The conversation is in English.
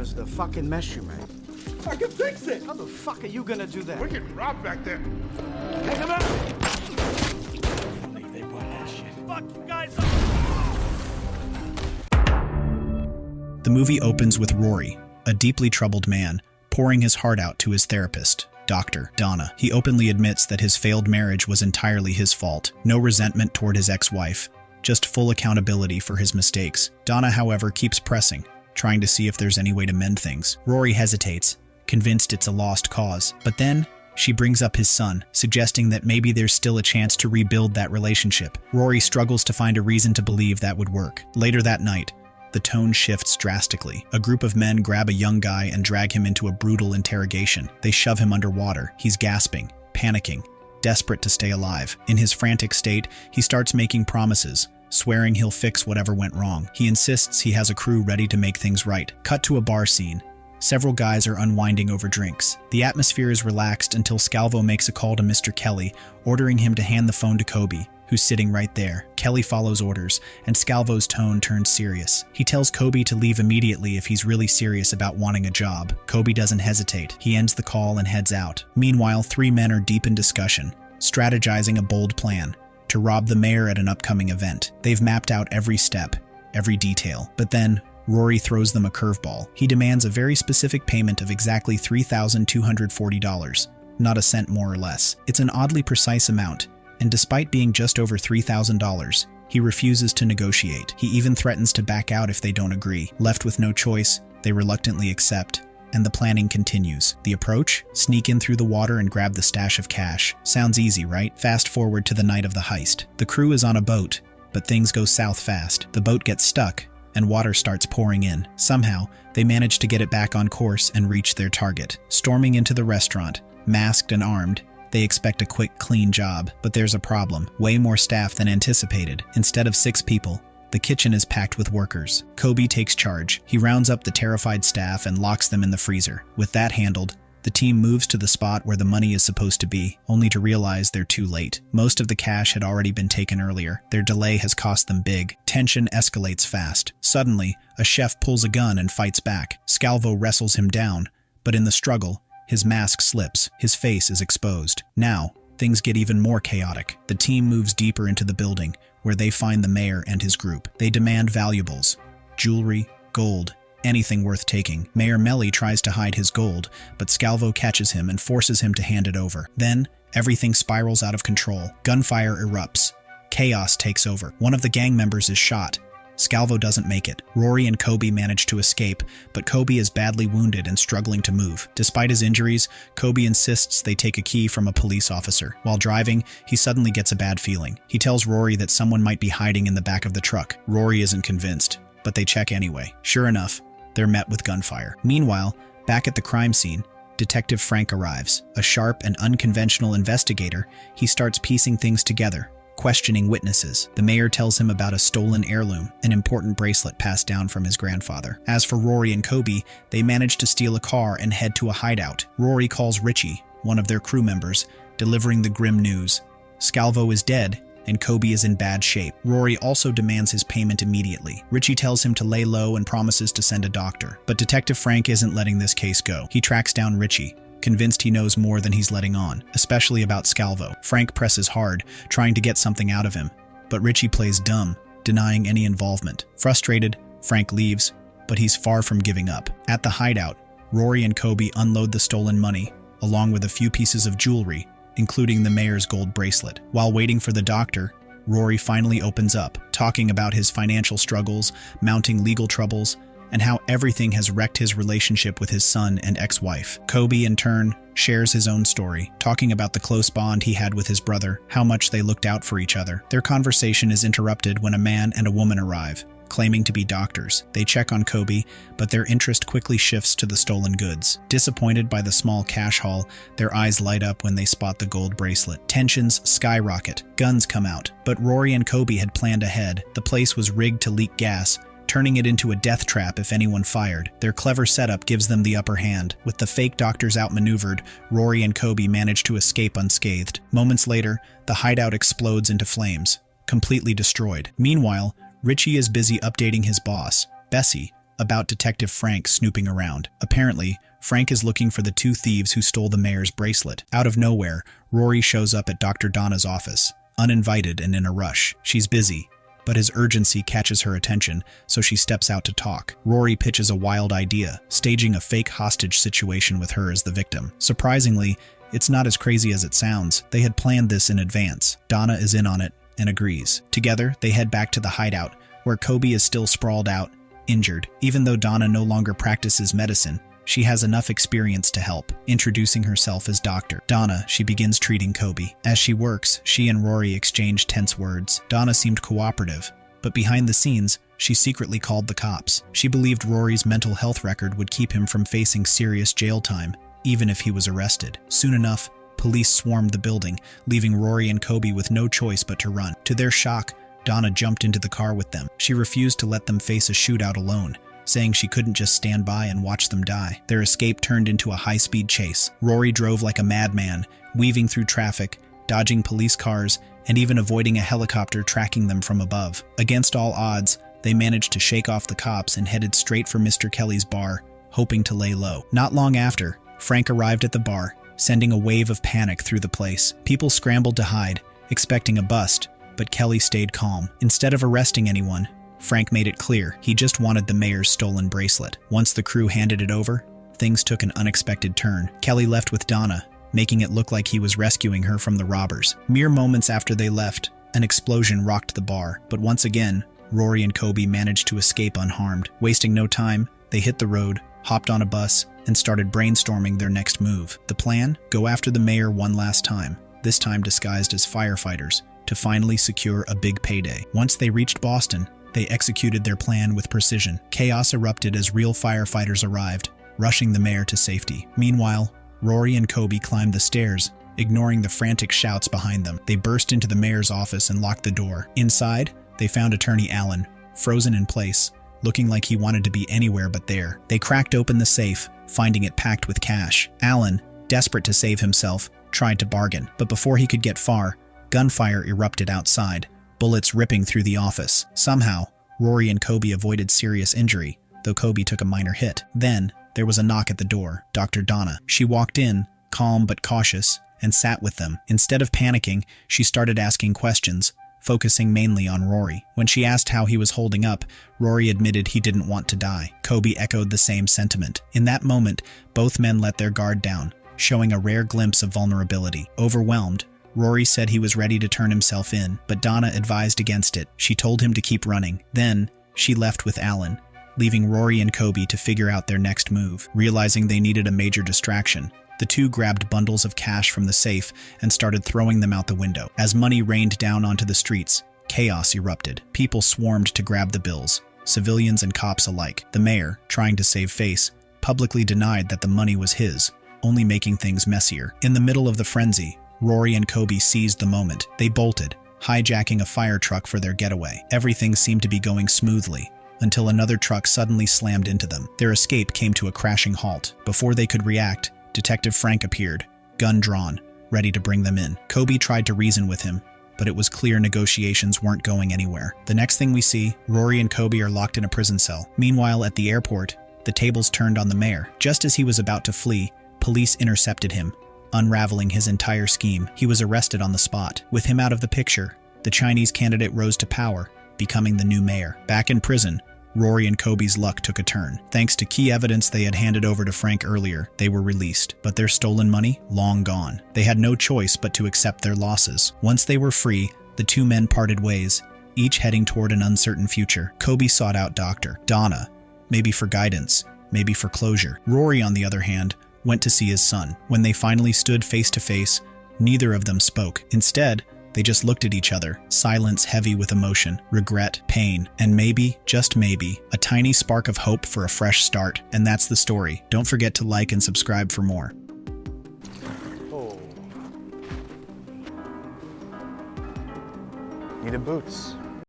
was the fucking mess you made. I can fix it! How the fuck are you gonna do that? We're getting robbed back there. Take him out! I believe they brought that shit. Fuck you guys up! The movie opens with Rory, a deeply troubled man, pouring his heart out to his therapist, Dr. Donna. He openly admits that his failed marriage was entirely his fault. No resentment toward his ex-wife, just full accountability for his mistakes. Donna, however, keeps pressing, trying to see if there's any way to mend things. Rory hesitates, convinced it's a lost cause. But then, she brings up his son, suggesting that maybe there's still a chance to rebuild that relationship. Rory struggles to find a reason to believe that would work. Later that night, the tone shifts drastically. A group of men grab a young guy and drag him into a brutal interrogation. They shove him underwater. He's gasping, panicking, desperate to stay alive. In his frantic state, he starts making promises, swearing he'll fix whatever went wrong. He insists he has a crew ready to make things right. Cut to a bar scene. Several guys are unwinding over drinks. The atmosphere is relaxed until Scalvo makes a call to Mr. Kelly, ordering him to hand the phone to Kobe, who's sitting right there. Kelly follows orders, and Scalvo's tone turns serious. He tells Kobe to leave immediately if he's really serious about wanting a job. Kobe doesn't hesitate. He ends the call and heads out. Meanwhile, three men are deep in discussion, strategizing a bold plan to rob the mayor at an upcoming event. They've mapped out every step, every detail. But then, Rory throws them a curveball. He demands a very specific payment of exactly $3,240, not a cent more or less. It's an oddly precise amount, and despite being just over $3,000, he refuses to negotiate. He even threatens to back out if they don't agree. Left with no choice, they reluctantly accept, and the planning continues. The approach? Sneak in through the water and grab the stash of cash. Sounds easy, right? Fast forward to the night of the heist. The crew is on a boat, but things go south fast. The boat gets stuck, and water starts pouring in. Somehow, they manage to get it back on course and reach their target. Storming into the restaurant, masked and armed, they expect a quick, clean job, but there's a problem. Way more staff than anticipated. Instead of 6 people, the kitchen is packed with workers. Kobe takes charge. He rounds up the terrified staff and locks them in the freezer. With that handled, the team moves to the spot where the money is supposed to be, only to realize they're too late. Most of the cash had already been taken earlier. Their delay has cost them big. Tension escalates fast. Suddenly, a chef pulls a gun and fights back. Scalvo wrestles him down, but in the struggle, his mask slips. His face is exposed. Now, things get even more chaotic. The team moves deeper into the building, where they find the mayor and his group. They demand valuables, jewelry, gold, anything worth taking. Mayor Melly tries to hide his gold, but Scalvo catches him and forces him to hand it over. Then, everything spirals out of control. Gunfire erupts. Chaos takes over. One of the gang members is shot. Scalvo doesn't make it. Rory and Kobe manage to escape, but Kobe is badly wounded and struggling to move. Despite his injuries, Kobe insists they take a key from a police officer. While driving, he suddenly gets a bad feeling. He tells Rory that someone might be hiding in the back of the truck. Rory isn't convinced, but they check anyway. Sure enough, they're met with gunfire. Meanwhile, back at the crime scene, Detective Frank arrives. A sharp and unconventional investigator, he starts piecing things together, questioning witnesses. The mayor tells him about a stolen heirloom, an important bracelet passed down from his grandfather. As for Rory and Kobe, they manage to steal a car and head to a hideout. Rory calls Richie, one of their crew members, delivering the grim news. Scalvo is dead, and Kobe is in bad shape. Rory also demands his payment immediately. Richie tells him to lay low and promises to send a doctor. But Detective Frank isn't letting this case go. He tracks down Richie, convinced he knows more than he's letting on, especially about Scalvo. Frank presses hard, trying to get something out of him, but Richie plays dumb, denying any involvement. Frustrated, Frank leaves, but he's far from giving up. At the hideout, Rory and Kobe unload the stolen money, along with a few pieces of jewelry, including the mayor's gold bracelet. While waiting for the doctor, Rory finally opens up, talking about his financial struggles, mounting legal troubles, and how everything has wrecked his relationship with his son and ex-wife. Kobe, in turn, shares his own story, talking about the close bond he had with his brother, how much they looked out for each other. Their conversation is interrupted when a man and a woman arrive, claiming to be doctors. They check on Kobe, but their interest quickly shifts to the stolen goods. Disappointed by the small cash haul, their eyes light up when they spot the gold bracelet. Tensions skyrocket. Guns come out. But Rory and Kobe had planned ahead. The place was rigged to leak gas, turning it into a death trap if anyone fired. Their clever setup gives them the upper hand. With the fake doctors outmaneuvered, Rory and Kobe manage to escape unscathed. Moments later, the hideout explodes into flames, completely destroyed. Meanwhile, Richie is busy updating his boss, Bessie, about Detective Frank snooping around. Apparently, Frank is looking for the two thieves who stole the mayor's bracelet. Out of nowhere, Rory shows up at Dr. Donna's office, uninvited and in a rush. She's busy, but his urgency catches her attention, so she steps out to talk. Rory pitches a wild idea, staging a fake hostage situation with her as the victim. Surprisingly, it's not as crazy as it sounds. They had planned this in advance. Donna is in on it and agrees. Together, they head back to the hideout, where Kobe is still sprawled out, injured. Even though Donna no longer practices medicine, she has enough experience to help. Introducing herself as Dr. Donna, she begins treating Kobe. As she works, she and Rory exchange tense words. Donna seemed cooperative, but behind the scenes, she secretly called the cops. She believed Rory's mental health record would keep him from facing serious jail time, even if he was arrested. Soon enough, police swarmed the building, leaving Rory and Kobe with no choice but to run. To their shock, Donna jumped into the car with them. She refused to let them face a shootout alone, saying she couldn't just stand by and watch them die. Their escape turned into a high-speed chase. Rory drove like a madman, weaving through traffic, dodging police cars, and even avoiding a helicopter tracking them from above. Against all odds, they managed to shake off the cops and headed straight for Mr. Kelly's bar, hoping to lay low. Not long after, Frank arrived at the bar, sending a wave of panic through the place. People scrambled to hide, expecting a bust, but Kelly stayed calm. Instead of arresting anyone, Frank made it clear he just wanted the mayor's stolen bracelet. Once the crew handed it over, things took an unexpected turn. Kelly left with Donna, making it look like he was rescuing her from the robbers. Mere moments after they left, an explosion rocked the bar, but once again, Rory and Kobe managed to escape unharmed. Wasting no time, they hit the road, hopped on a bus, and started brainstorming their next move. The plan? Go after the mayor one last time, this time disguised as firefighters, to finally secure a big payday. Once they reached Boston, they executed their plan with precision. Chaos erupted as real firefighters arrived, rushing the mayor to safety. Meanwhile, Rory and Kobe climbed the stairs, ignoring the frantic shouts behind them. They burst into the mayor's office and locked the door. Inside, they found Attorney Allen, frozen in place, looking like he wanted to be anywhere but there. They cracked open the safe, finding it packed with cash. Allen, desperate to save himself, tried to bargain, but before he could get far, gunfire erupted outside, bullets ripping through the office. Somehow, Rory and Kobe avoided serious injury, though Kobe took a minor hit. Then, there was a knock at the door. Dr. Donna. She walked in, calm but cautious, and sat with them. Instead of panicking, she started asking questions, focusing mainly on Rory. When she asked how he was holding up, Rory admitted he didn't want to die. Kobe echoed the same sentiment. In that moment, both men let their guard down, showing a rare glimpse of vulnerability. Overwhelmed, Rory said he was ready to turn himself in, but Donna advised against it. She told him to keep running. Then, she left with Allen, leaving Rory and Kobe to figure out their next move. Realizing they needed a major distraction, the two grabbed bundles of cash from the safe and started throwing them out the window. As money rained down onto the streets, chaos erupted. People swarmed to grab the bills, civilians and cops alike. The mayor, trying to save face, publicly denied that the money was his, only making things messier. In the middle of the frenzy, Rory and Kobe seized the moment. They bolted, hijacking a fire truck for their getaway. Everything seemed to be going smoothly, until another truck suddenly slammed into them. Their escape came to a crashing halt. Before they could react, Detective Frank appeared, gun drawn, ready to bring them in. Kobe tried to reason with him, but it was clear negotiations weren't going anywhere. The next thing we see, Rory and Kobe are locked in a prison cell. Meanwhile, at the airport, the tables turned on the mayor. Just as he was about to flee, police intercepted him, unraveling his entire scheme. He was arrested on the spot. With him out of the picture, the Chinese candidate rose to power, becoming the new mayor. Back in prison, Rory and Kobe's luck took a turn. Thanks to key evidence they had handed over to Frank earlier, they were released. But their stolen money? Long gone. They had no choice but to accept their losses. Once they were free, the two men parted ways, each heading toward an uncertain future. Kobe sought out Dr. Donna, maybe for guidance, maybe for closure. Rory, on the other hand, went to see his son. When they finally stood face to face, neither of them spoke. Instead, they just looked at each other, silence heavy with emotion, regret, pain, and maybe, just maybe, a tiny spark of hope for a fresh start. And that's the story. Don't forget to like and subscribe for more. Oh. Need a boots.